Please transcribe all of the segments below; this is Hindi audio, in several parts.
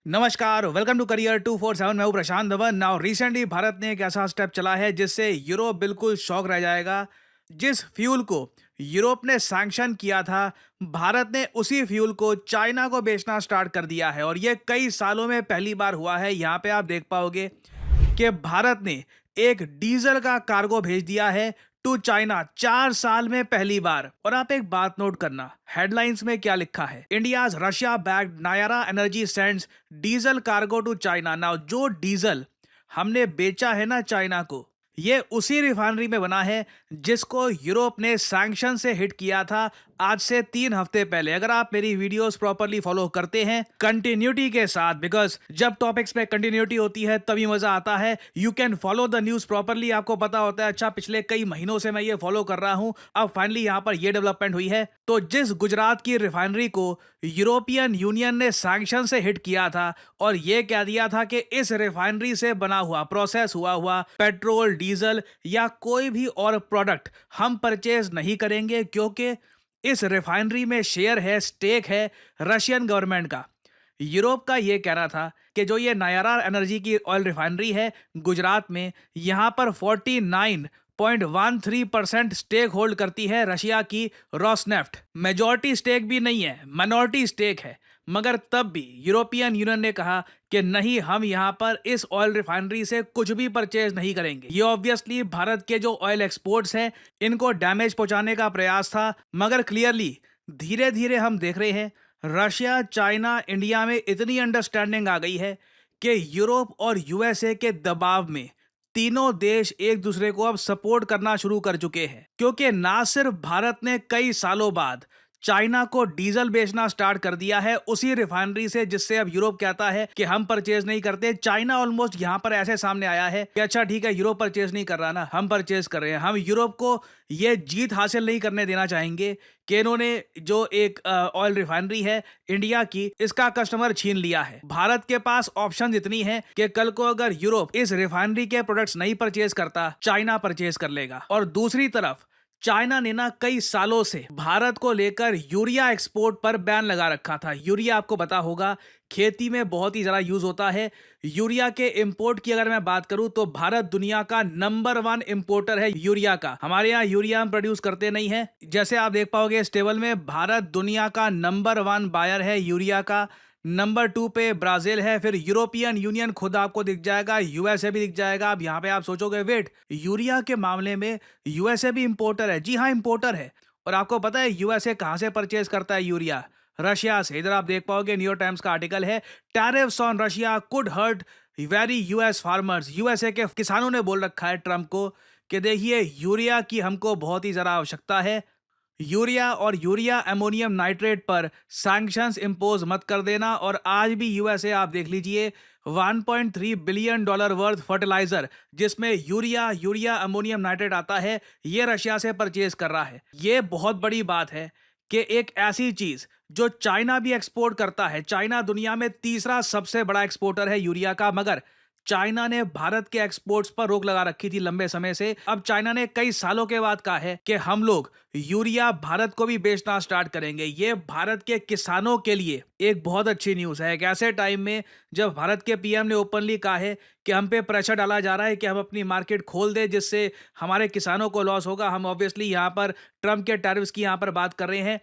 नमस्कार, वेलकम टू करियर 247। मैं हूं प्रशांत धवन। नाउ रिसेंटली भारत ने एक ऐसा स्टेप चला है जिससे यूरोप बिल्कुल शॉक रह जाएगा। जिस फ्यूल को यूरोप ने सैंक्शन किया था, भारत ने उसी फ्यूल को चाइना को बेचना स्टार्ट कर दिया है और ये कई सालों में पहली बार हुआ है। यहाँ पे आप देख पाओगे कि भारत ने एक डीजल का कार्गो भेज दिया है टू चाइना 4 साल में पहली बार। और आप एक बात नोट करना, हेडलाइंस में क्या लिखा है, India's Russia backed Nayara energy sends diesel cargo to China. Now जो डीजल हमने बेचा है ना चाइना को, ये उसी रिफाइनरी में बना है जिसको यूरोप ने सैंक्शन से हिट किया था आज से 3 हफ्ते पहले। अगर आप मेरी वीडियोस प्रॉपरली फॉलो करते हैं कंटिन्यूटी के साथ, बिकॉज जब टॉपिक्स में कंटिन्यूटी होती है तभी मजा आता है। You can follow the news properly, आपको पता होता है। अच्छा, पिछले कई महीनों से मैं ये फॉलो कर रहा हूं, अब फाइनली यहां पर ये डेवलपमेंट हुई है। तो जिस गुजरात की रिफाइनरी को यूरोपियन यूनियन ने सैंक्शन से हिट किया था और ये कह दिया था कि इस रिफाइनरी से बना हुआ, प्रोसेस हुआ पेट्रोल, डीजल या कोई भी और प्रोडक्ट हम परचेज नहीं करेंगे, क्योंकि इस रिफाइनरी में शेयर है, स्टेक है रशियन गवर्नमेंट का। यूरोप का ये कहना था कि जो ये नायरा एनर्जी की ऑयल रिफाइनरी है गुजरात में, यहां पर 49.13% स्टेक होल्ड करती है रशिया की रोसनेफ्ट। मेजॉरिटी स्टेक भी नहीं है, माइनॉरिटी स्टेक है। मगर तब भी यूरोपियन यूनियन ने कहा कि नहीं, हम यहां पर इस ऑयल रिफाइनरी से कुछ भी परचेज नहीं करेंगे। ये ऑब्वियसली भारत के जो ऑयल एक्सपोर्ट्स हैं इनको डैमेज पहुंचाने का प्रयास था। मगर क्लियरली धीरे धीरे हम देख रहे हैं रशिया, चाइना, इंडिया में इतनी अंडरस्टैंडिंग आ गई है कि यूरोप और यूएसए के दबाव में तीनों देश एक दूसरे को अब सपोर्ट करना शुरू कर चुके हैं। क्योंकि ना सिर्फ भारत ने कई सालों बाद चाइना को डीजल बेचना स्टार्ट कर दिया है उसी रिफाइनरी से जिससे अब यूरोप कहता है कि हम परचेज नहीं करते। चाइना ऑलमोस्ट यहां पर ऐसे सामने आया है कि अच्छा ठीक है, यूरोप परचेज नहीं कर रहा ना, हम परचेज कर रहे हैं। हम यूरोप को ये जीत हासिल नहीं करने देना चाहेंगे कि इन्होंने जो एक ऑयल रिफाइनरी है इंडिया की, इसका कस्टमर छीन लिया है। भारत के पास ऑप्शन इतनी है कि कल को अगर यूरोप इस रिफाइनरी के प्रोडक्ट्स नहीं परचेज करता, चाइना परचेज कर लेगा। और दूसरी तरफ चाइना ने ना कई सालों से भारत को लेकर यूरिया एक्सपोर्ट पर बैन लगा रखा था। यूरिया आपको पता होगा खेती में बहुत ही ज्यादा यूज होता है। यूरिया के इंपोर्ट की अगर मैं बात करूं तो भारत दुनिया का नंबर 1 इंपोर्टर है यूरिया का। हमारे यहाँ यूरिया हम प्रोड्यूस करते नहीं है। जैसे आप देख पाओगे इस टेबल में, भारत दुनिया का नंबर 1 बायर है यूरिया का। नंबर 2 पे ब्राजील है, फिर यूरोपियन यूनियन खुद आपको दिख जाएगा, यूएसए भी दिख जाएगा। अब यहाँ पे आप सोचोगे वेट, यूरिया के मामले में यूएसए भी इंपोर्टर है? जी हाँ, इंपोर्टर है। और आपको पता है यूएसए कहाँ से परचेज करता है यूरिया? रशिया से। इधर आप देख पाओगे न्यूयॉर्क टाइम्स का आर्टिकल है, tariffs on Russia could hurt very US farmers. USA के किसानों ने बोल रखा है ट्रंप को कि देखिए, यूरिया की हमको बहुत ही ज्यादा आवश्यकता है। यूरिया और यूरिया अमोनियम नाइट्रेट पर सैंक्शंस इंपोज मत कर देना। और आज भी यूएसए आप देख लीजिए, $1.3 बिलियन वर्थ फर्टिलाइजर जिसमें यूरिया अमोनियम नाइट्रेट आता है, ये रशिया से परचेज कर रहा है। ये बहुत बड़ी बात है कि एक ऐसी चीज जो चाइना भी एक्सपोर्ट करता है, चाइना दुनिया में तीसरा सबसे बड़ा एक्सपोर्टर है यूरिया का, मगर चाइना ने भारत के एक्सपोर्ट्स पर रोक लगा रखी थी लंबे समय से। अब चाइना ने कई सालों के बाद कहा है कि हम लोग यूरिया भारत को भी बेचना स्टार्ट करेंगे। ये भारत के किसानों के लिए एक बहुत अच्छी न्यूज़ है। एक ऐसे टाइम में जब भारत के पीएम ने ओपनली कहा है कि हम पे प्रेशर डाला जा रहा है कि हम अपनी मार्केट खोल दे जिससे हमारे किसानों को लॉस होगा। हम ऑब्वियसली यहाँ पर ट्रम्प के टैरिफ्स की यहाँ पर बात कर रहे हैं।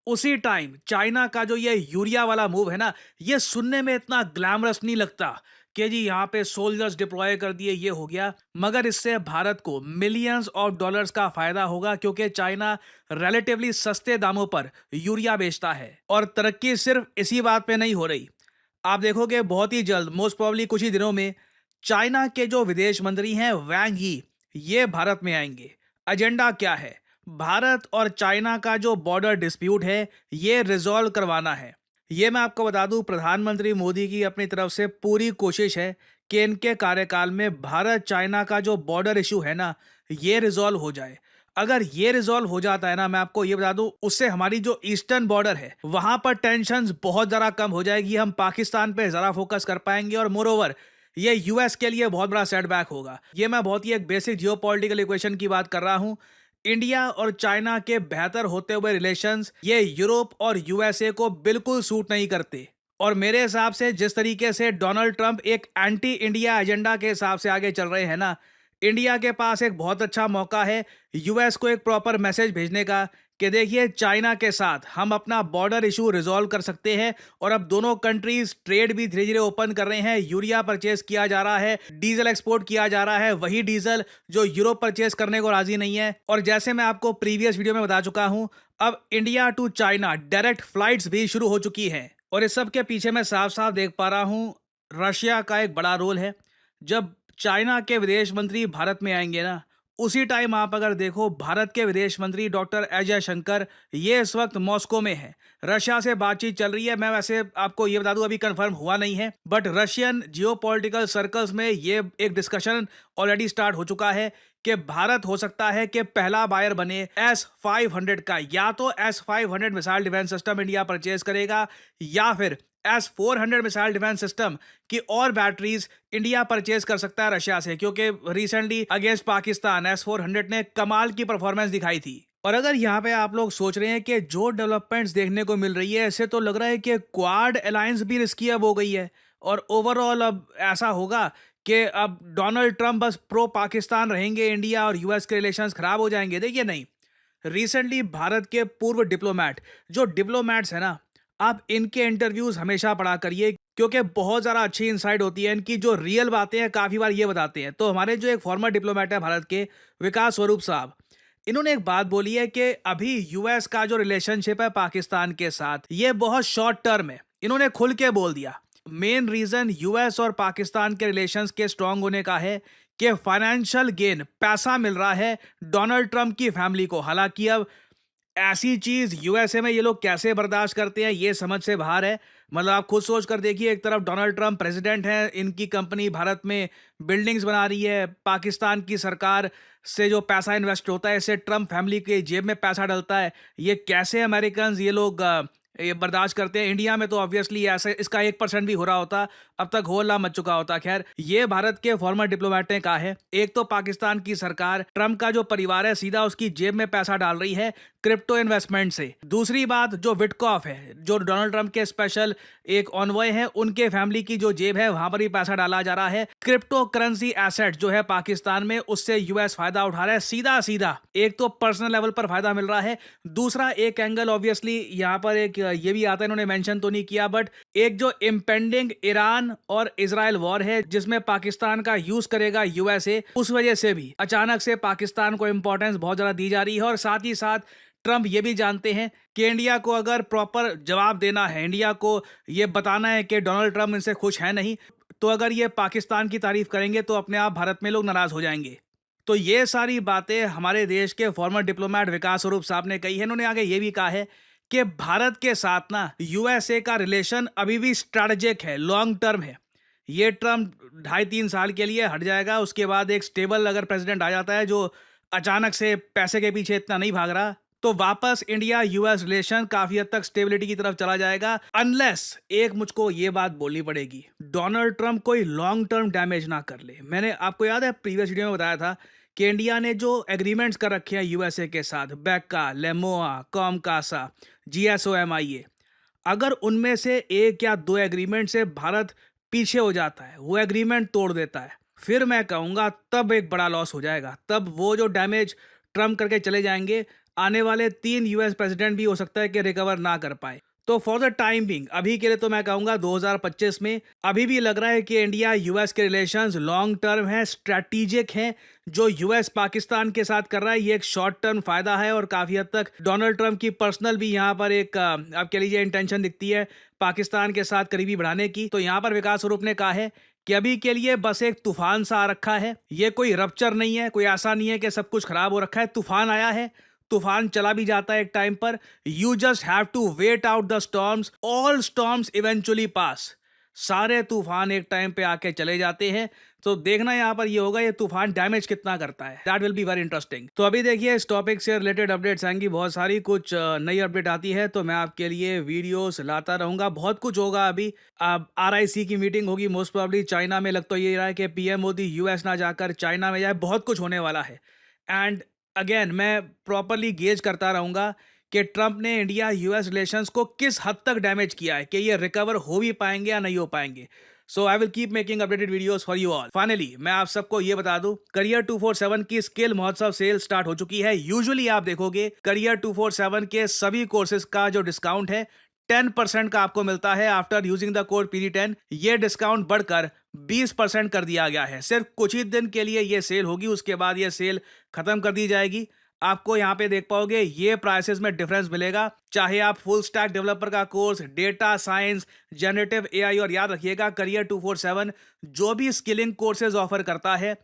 उसी टाइम चाइना का जो ये यूरिया वाला मूव है ना, ये सुनने में इतना ग्लैमरस नहीं लगता कि जी यहाँ पे सोल्जर्स डिप्लॉय कर दिए, ये हो गया। मगर इससे भारत को मिलियंस ऑफ डॉलर्स का फायदा होगा, क्योंकि चाइना रिलेटिवली सस्ते दामों पर यूरिया बेचता है। और तरक्की सिर्फ इसी बात पे नहीं हो रही, आप देखोगे बहुत ही जल्द, मोस्ट प्रोबेबली कुछ ही दिनों में, चाइना के जो विदेश मंत्री हैं वांग यी, ये भारत में आएंगे। एजेंडा क्या है? भारत और चाइना का जो बॉर्डर डिस्प्यूट है ये रिजॉल्व करवाना है। ये मैं आपको बता दूं, प्रधानमंत्री मोदी की अपनी तरफ से पूरी कोशिश है कि इनके कार्यकाल में भारत चाइना का जो बॉर्डर इशू है ना, ये रिजॉल्व हो जाए। अगर ये रिजॉल्व हो जाता है ना, मैं आपको ये बता दूं, उससे हमारी जो ईस्टर्न बॉर्डर है वहां पर टेंशन बहुत ज़्यादा कम हो जाएगी। हम पाकिस्तान पे ज़्यादा फोकस कर पाएंगे और मोरओवर ये यूएस के लिए बहुत बड़ा सेटबैक होगा। ये मैं बहुत ही एक बेसिक जियोपॉलिटिकल इक्वेशन की बात कर रहा हूं। इंडिया और चाइना के बेहतर होते हुए रिलेशंस ये यूरोप और यूएसए को बिल्कुल सूट नहीं करते। और मेरे हिसाब से जिस तरीके से डोनाल्ड ट्रंप एक एंटी इंडिया एजेंडा के हिसाब से आगे चल रहे हैं ना, इंडिया के पास एक बहुत अच्छा मौका है यूएस को एक प्रॉपर मैसेज भेजने का कि देखिए चाइना के साथ हम अपना बॉर्डर इशू रिजॉल्व कर सकते हैं। और अब दोनों कंट्रीज ट्रेड भी धीरे धीरे ओपन कर रहे हैं। यूरिया परचेज किया जा रहा है, डीजल एक्सपोर्ट किया जा रहा है, वही डीजल जो यूरोप परचेज करने को राजी नहीं है। और जैसे मैं आपको प्रीवियस वीडियो में बता चुका हूं, अब India to China direct flights भी शुरू हो चुकी हैं। और इस सब के पीछे मैं साफ साफ देख पा रहा हूं रशिया का एक बड़ा रोल है। जब चाइना के विदेश मंत्री भारत में आएंगे ना, उसी टाइम आप अगर देखो भारत के विदेश मंत्री डॉक्टर एस जयशंकर ये इस वक्त मॉस्को में है, रशिया से बातचीत चल रही है। मैं वैसे आपको ये बता दूं अभी कंफर्म हुआ नहीं है, बट रशियन जियोपॉलिटिकल सर्कल्स में ये एक डिस्कशन ऑलरेडी स्टार्ट हो चुका है कि भारत हो सकता है कि पहला बायर बने S-500 का। या तो S-500 missile defence system India purchase करेगा, या फिर S-400 मिसाइल डिफेंस सिस्टम की और बैटरीज इंडिया परचेज कर सकता है रशिया से, क्योंकि रिसेंटली अगेंस्ट पाकिस्तान S-400 ने कमाल की परफॉर्मेंस दिखाई थी। और अगर यहाँ पे आप लोग सोच रहे हैं कि जो डेवलपमेंट्स देखने को मिल रही है, ऐसे तो लग रहा है कि क्वाड अलायंस भी रिस्की अब हो गई है। और ओवरऑल अब ऐसा होगा कि अब डोनाल्ड ट्रंप बस प्रो पाकिस्तान रहेंगे, इंडिया और यूएस के रिलेशंस खराब हो जाएंगे। देखिए नहीं, रिसेंटली भारत के पूर्व डिप्लोमेट, जो डिप्लोमेट्स हैं ना, आप इनके इंटरव्यूज हमेशा पढ़ा करिए, क्योंकि बहुत ज़्यादा अच्छी इंसाइट होती है इनकी। जो रियल बातें हैं काफ़ी बार ये बताते हैं। तो हमारे जो एक फॉर्मर डिप्लोमेट है भारत के, विकास स्वरूप साहब, इन्होंने एक बात बोली है कि अभी यूएस का जो रिलेशनशिप है पाकिस्तान के साथ, ये बहुत शॉर्ट टर्म है। इन्होंने खुल के बोल दिया मेन रीजन यूएस और पाकिस्तान के रिलेशंस के स्ट्रांग होने का है कि फाइनेंशियल गेन, पैसा मिल रहा है डोनाल्ड ट्रंप की फैमिली को। हालांकि अब ऐसी चीज यूएसए में ये लोग कैसे बर्दाश्त करते हैं ये समझ से बाहर है। मतलब आप खुद सोच कर देखिए, एक तरफ डोनाल्ड ट्रंप प्रेसिडेंट हैं, इनकी कंपनी भारत में बिल्डिंग्स बना रही है, पाकिस्तान की सरकार से जो पैसा इन्वेस्ट होता है इससे ट्रंप फैमिली के जेब में पैसा डलता है। ये कैसे अमेरिकन ये लोग ये बर्दाश्त करते हैं। इंडिया में तो ऑब्वियसली ऐसे इसका 1% भी हो रहा होता, अब तक होला मच चुका होता। खैर, ये भारत के फॉर्मर डिप्लोमेट ने कहा है, एक तो पाकिस्तान की सरकार, ट्रंप का जो परिवार है, सीधा उसकी जेब में पैसा डाल रही है क्रिप्टो इन्वेस्टमेंट से। दूसरी बात, जो विटकॉफ है, जो डोनाल्ड ट्रंप के स्पेशल एक ऑनवॉय है, उनके फैमिली की जो जेब है वहां पर ही पैसा डाला जा रहा है। क्रिप्टो करेंसी एसेट जो है पाकिस्तान में, उससे यूएस फायदा उठा रहा है सीधा सीधा। एक तो पर्सनल लेवल पर फायदा मिल रहा है, दूसरा एक एंगल ऑब्वियसली यहाँ पर एक ये भी आता है, इन्होंने मेंशन तो नहीं किया, बट एक जो इम्पेंडिंग ईरान और इजराइल वॉर है जिसमें पाकिस्तान का यूज करेगा यूएसए, उस वजह से भी अचानक से पाकिस्तान को इंपॉर्टेंस बहुत ज्यादा दी जा रही है। और साथ ही साथ ट्रंप ये भी जानते हैं कि इंडिया को अगर प्रॉपर जवाब देना है, इंडिया को ये बताना है कि डोनाल्ड ट्रंप इनसे खुश है नहीं, तो अगर ये पाकिस्तान की तारीफ करेंगे तो अपने आप भारत में लोग नाराज हो जाएंगे। तो ये सारी बातें हमारे देश के फॉर्मर डिप्लोमेट विकास स्वरूप साहब ने कही है। इन्होंने आगे ये भी कहा है कि भारत के साथ ना यूएसए का रिलेशन अभी भी स्ट्रैटेजिक है, लॉन्ग टर्म है। ये ट्रम्प 2.5-3 साल के लिए हट जाएगा, उसके बाद एक स्टेबल अगर प्रेसिडेंट आ जाता है जो अचानक से पैसे के पीछे इतना नहीं भाग रहा, तो वापस इंडिया यूएस रिलेशन काफी हद तक स्टेबिलिटी की तरफ चला जाएगा। अनलेस एक मुझको ये बात बोलनी पड़ेगी, डोनाल्ड ट्रंप कोई लॉन्ग टर्म डैमेज ना कर ले। मैंने आपको याद है प्रीवियस वीडियो में बताया था कि इंडिया ने जो एग्रीमेंट्स कर रखे हैं यूएसए के साथ, बैका, लेमोआ, कॉमकासा, GSOMIA, अगर उनमें से एक या दो एग्रीमेंट से भारत पीछे हो जाता है, वो एग्रीमेंट तोड़ देता है, फिर मैं कहूंगा तब एक बड़ा लॉस हो जाएगा। तब वो जो डैमेज ट्रम्प करके चले जाएंगे, आने वाले 3 यूएस प्रेसिडेंट भी हो सकता है कि रिकवर ना कर पाए। तो फॉर द टाइम बिंग, अभी के लिए तो मैं कहूंगा 2025 में अभी भी लग रहा है कि इंडिया यूएस के रिलेशंस लॉन्ग टर्म है, स्ट्रैटेजिक हैं। जो यूएस पाकिस्तान के साथ कर रहा है ये एक शॉर्ट टर्म फायदा है, और काफी हद तक डोनाल्ड ट्रंप की पर्सनल भी यहाँ पर एक आप कह लीजिए इंटेंशन दिखती है पाकिस्तान के साथ करीबी बढ़ाने की। तो यहाँ पर विकास स्वरूप ने कहा है कि अभी के लिए बस एक तूफान सा आ रखा है, ये कोई रप्चर नहीं है, कोई ऐसा नहीं है कि सब कुछ खराब हो रखा है। तूफान आया है, तूफान चला भी जाता है एक टाइम पर। You just have to wait out the storms, all storms eventually pass. सारे तूफान एक टाइम पे आके चले जाते हैं। तो देखना यहाँ पर ये होगा ये तूफान डैमेज कितना करता है, that will be very interesting. तो अभी देखिए इस टॉपिक से रिलेटेड अपडेट्स आएंगी बहुत सारी, कुछ नई अपडेट आती है तो मैं आपके लिए वीडियोस लाता रहूंगा। बहुत कुछ होगा अभी। अब RIC की मीटिंग होगी मोस्ट प्रोबेबली चाइना में। लग तो ये रहा है कि PM मोदी US ना जाकर चाइना में जाए, बहुत कुछ होने वाला है। एंड अगेन मैं प्रॉपरली गेज करता रहूंगा कि ट्रंप ने इंडिया यूएस रिलेशंस को किस हद तक डैमेज किया है, कि ये रिकवर हो भी पाएंगे या नहीं हो पाएंगे। So I will keep making updated videos for you all. Finally मैं आप सबको ये बता दूं, करियर 247 की स्किल महोत्सव सेल स्टार्ट हो चुकी है। यूजुअली आप देखोगे करियर 247 के सभी कोर्सेज का जो डिस्काउंट है 10% का आपको मिलता है। After using the code PD10 ये डिस्काउंट बढ़कर 20% कर दिया गया है। सिर्फ कुछ ही दिन के लिए ये सेल होगी, उसके बाद ये सेल खत्म कर दी जाएगी। आपको यहाँ पे देख पाओगे ये प्राइसेस में डिफरेंस मिलेगा, चाहे आप फुल स्टैक डेवलपर का course, data science, generative AI, और याद रखिएगा करियर 247 जो भी स्किलिंग कोर्सेज ऑफर करता है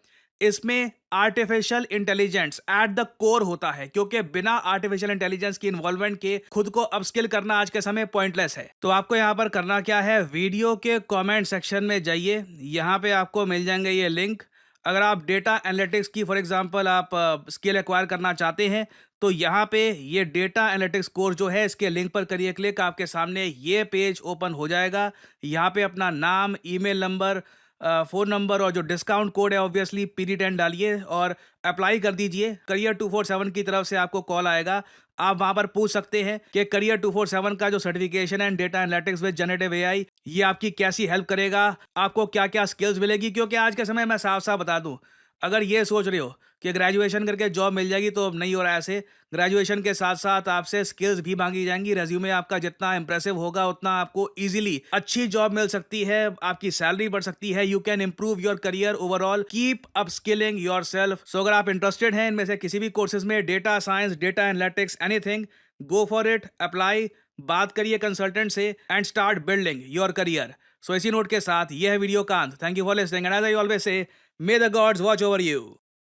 इसमें artificial intelligence at the core होता है, क्योंकि बिना आर्टिफिशियल इंटेलिजेंस की इन्वॉल्वमेंट के खुद को अपस्किल करना आज के समय पॉइंटलेस है। तो आपको यहाँ पर करना क्या है, वीडियो के कमेंट सेक्शन में जाइए, यहाँ पे आपको मिल जाएंगे ये लिंक। अगर आप डेटा एनालिटिक्स की फॉर एग्जांपल आप स्किल एक्वायर करना चाहते हैं तो यहाँ पे ये डेटा एनालिटिक्स कोर्स जो है इसके लिंक पर करिए क्लिक, आपके सामने ये पेज ओपन हो जाएगा। यहाँ पे अपना नाम, ईमेल नंबर, फ़ोन नंबर और जो डिस्काउंट कोड है ऑब्वियसली PD10 डालिए और अप्लाई कर दीजिए। करियर 247 की तरफ से आपको कॉल आएगा, आप वहां पर पूछ सकते हैं कि करियर 247 का जो सर्टिफिकेशन है data analytics with generative AI ये आपकी कैसी हेल्प करेगा, आपको क्या क्या स्किल्स मिलेगी। क्योंकि आज के समय मैं साफ साफ बता दूं, अगर ये सोच रहे हो कि ग्रेजुएशन करके जॉब मिल जाएगी तो नहीं हो रहा है ऐसे। ग्रेजुएशन के साथ साथ आपसे स्किल्स भी मांगी जाएंगी। रेज्यूमे आपका जितना इंप्रेसिव होगा उतना आपको इजीली अच्छी जॉब मिल सकती है, आपकी सैलरी बढ़ सकती है। You can improve your career overall, keep up skilling yourself. So अगर आप इंटरेस्टेड हैं इनमें से किसी भी कोर्सेज में, data science, data analytics, anything, go for it, apply, बात करिए कंसल्टेंट से and start building your career. So इसी नोट के साथ यह है वीडियो का अंत। Thank you for listening and as I always say, may the gods watch over you.